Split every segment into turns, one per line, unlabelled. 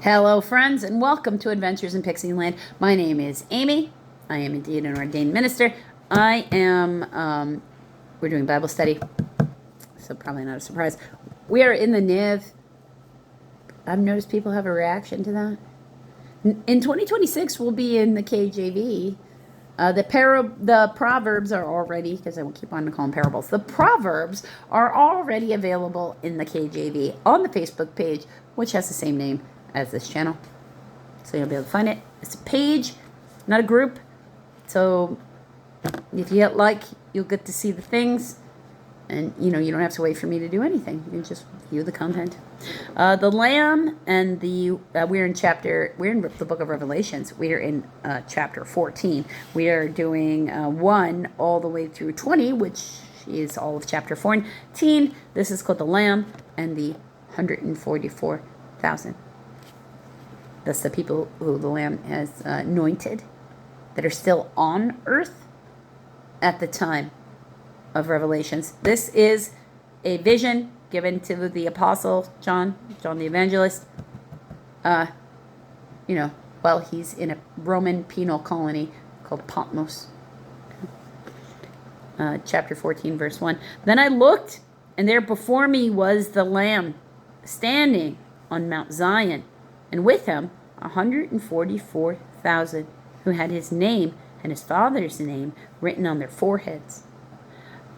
Hello, friends, and welcome to Adventures in Pixie Land. My name is Amy. I am indeed an ordained minister. We're doing Bible study, so probably not a surprise. We are in the NIV. I've noticed people have a reaction to that. In 2026, we'll be in the KJV. The Proverbs are already, because I will keep on calling them parables, the Proverbs are already available in the KJV on the Facebook page, which has the same name as this channel. So you'll be able to find it. It's a page, not a group. So if you hit like, you'll get to see the things. And, you don't have to wait for me to do anything. You can just view the content. The Lamb and we're in the book of Revelations. We're in chapter 14. We are doing 1 all the way through 20, which is all of chapter 14. This is called the Lamb and the 144,000. That's the people who the Lamb has anointed that are still on earth at the time of Revelations. This is a vision given to the apostle John the evangelist, while he's in a Roman penal colony called Patmos. Chapter 14, verse 1. Then I looked, and there before me was the Lamb standing on Mount Zion, and with him 144,000 who had his name and his father's name written on their foreheads.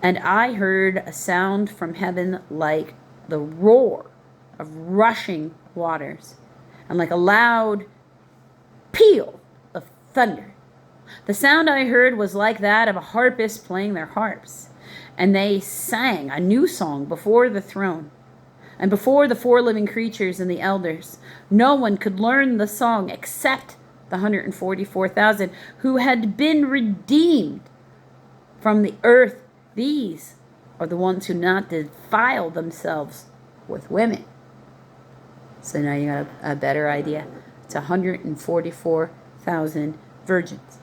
And I heard a sound from heaven like the roar of rushing waters, and like a loud peal of thunder. The sound I heard was like that of a harpist playing their harps, and they sang a new song before the throne and before the 4 living creatures and the elders. No one could learn the song except the 144,000 who had been redeemed from the earth. These are the ones who not defile themselves with women. So now you got a better idea. It's 144,000 virgins.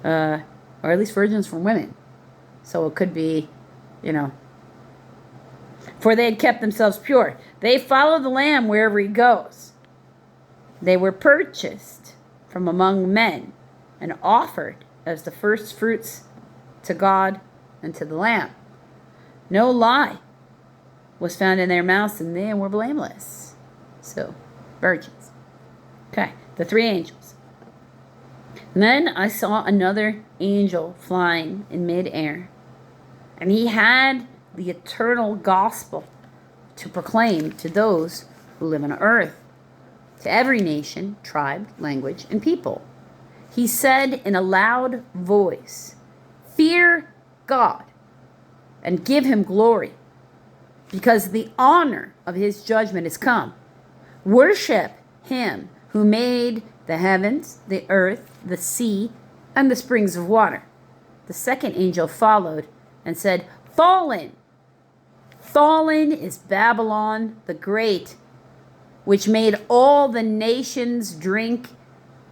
Or at least virgins from women. So it could be, for they had kept themselves pure. They follow the Lamb wherever he goes. They were purchased from among men and offered as the first fruits to God and to the Lamb. No lie was found in their mouths, and they were blameless. So, virgins. Okay, the 3 angels. And then I saw another angel flying in midair, and he had the eternal gospel to proclaim to those who live on earth, to every nation, tribe, language, and people. He said in a loud voice, "Fear God and give him glory, because the honor of his judgment is come. Worship him who made the heavens, the earth, the sea, and the springs of water." The second angel followed and said, "Fallen is Babylon the Great, which made all the nations drink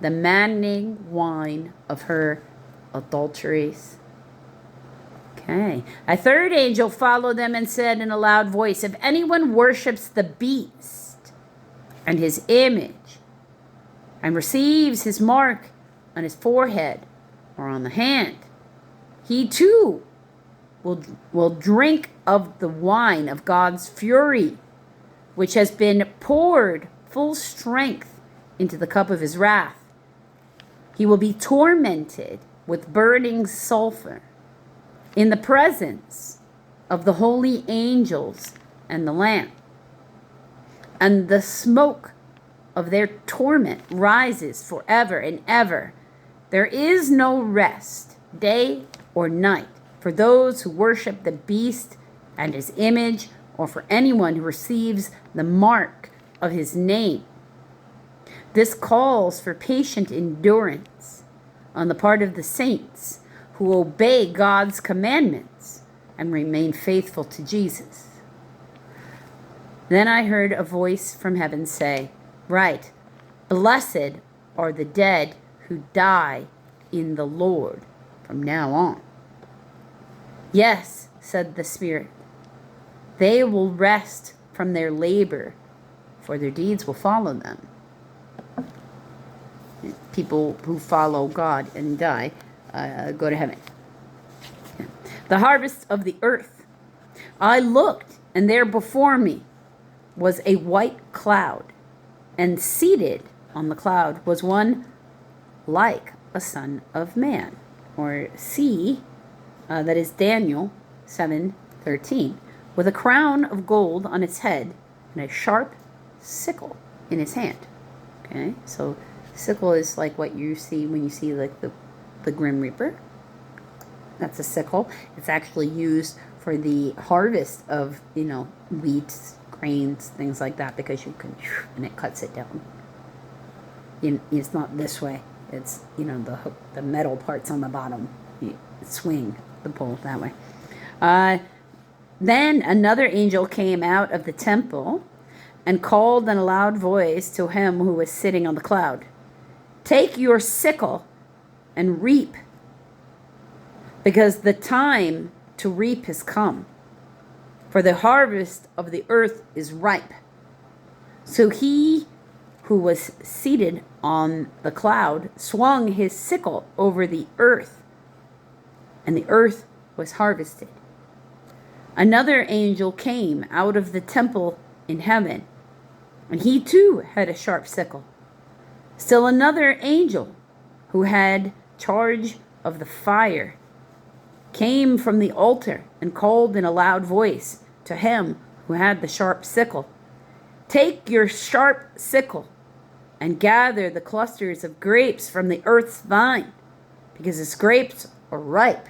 the maddening wine of her adulteries." Okay. A third angel followed them and said in a loud voice, "If anyone worships the beast and his image and receives his mark on his forehead or on the hand, he too will drink of the wine of God's fury, which has been poured full strength into the cup of his wrath. He will be tormented with burning sulfur in the presence of the holy angels and the Lamb. And the smoke of their torment rises forever and ever. There is no rest, day or night, for those who worship the beast and his image, or for anyone who receives the mark of his name. This calls for patient endurance on the part of the saints who obey God's commandments and remain faithful to Jesus. Then I heard a voice from heaven say, "Write, blessed are the dead who die in the Lord from now on." "Yes," said the Spirit, "they will rest from their labor, for their deeds will follow them. People who follow God and die go to heaven. The harvest of the earth. I looked, and there before me was a white cloud, and seated on the cloud was one like a son of man. Or see, that is Daniel 7:13, with a crown of gold on its head and a sharp sickle in his hand. Okay, so sickle is like what you see when you see like the Grim Reaper. That's a sickle. It's actually used for the harvest of, wheat, grains, things like that, because you can, and it cuts it down. It's not this way. It's, the metal parts on the bottom. You swing the pole that way. Then another angel came out of the temple and called in a loud voice to him who was sitting on the cloud, "Take your sickle and reap, because the time to reap has come, for the harvest of the earth is ripe." So he who was seated on the cloud swung his sickle over the earth, and the earth was harvested. Another angel came out of the temple in heaven, and he too had a sharp sickle. Still another angel, who had charge of the fire, came from the altar and called in a loud voice to him who had the sharp sickle, "Take your sharp sickle and gather the clusters of grapes from the earth's vine, because its grapes are ripe."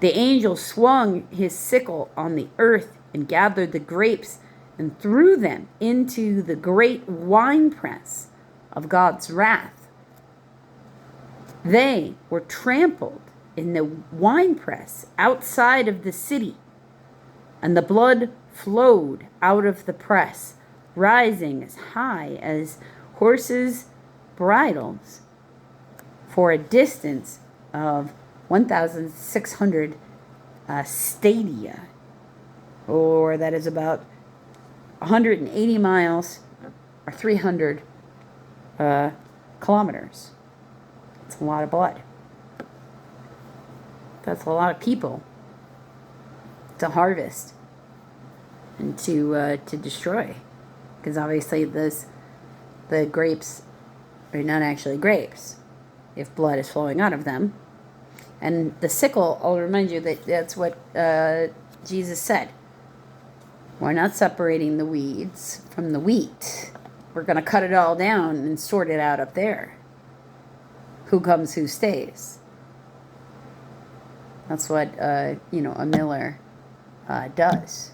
The angel swung his sickle on the earth and gathered the grapes and threw them into the great winepress of God's wrath. They were trampled in the winepress outside of the city, and the blood flowed out of the press, rising as high as horses' bridles, for a distance of 1,600 stadia, or that is about 180 miles or 300 kilometers. It's a lot of blood. That's a lot of people to harvest and to destroy, because obviously the grapes are not actually grapes if blood is flowing out of them. And the sickle, I'll remind you that that's what Jesus said. We're not separating the weeds from the wheat. We're going to cut it all down and sort it out up there. Who comes, who stays. That's what, a miller does.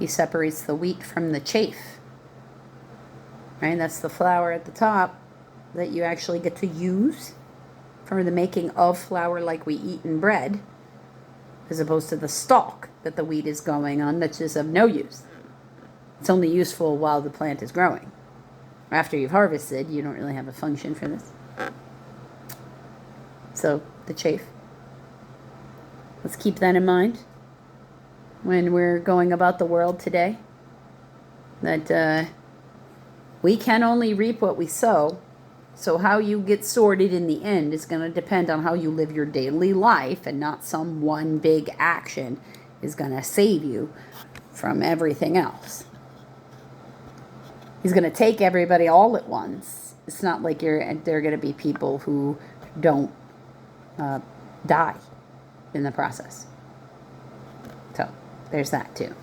He separates the wheat from the chaff. Right? That's the flour at the top that you actually get to use for the making of flour like we eat in bread, as opposed to the stalk that the wheat is going on, that's just of no use. It's only useful while the plant is growing. After you've harvested, you don't really have a function for this. So, the chaff. Let's keep that in mind when we're going about the world today. That we can only reap what we sow. So how you get sorted in the end is going to depend on how you live your daily life, and not some one big action is going to save you from everything else. He's going to take everybody all at once. It's not like there are going to be people who don't die in the process. So there's that too.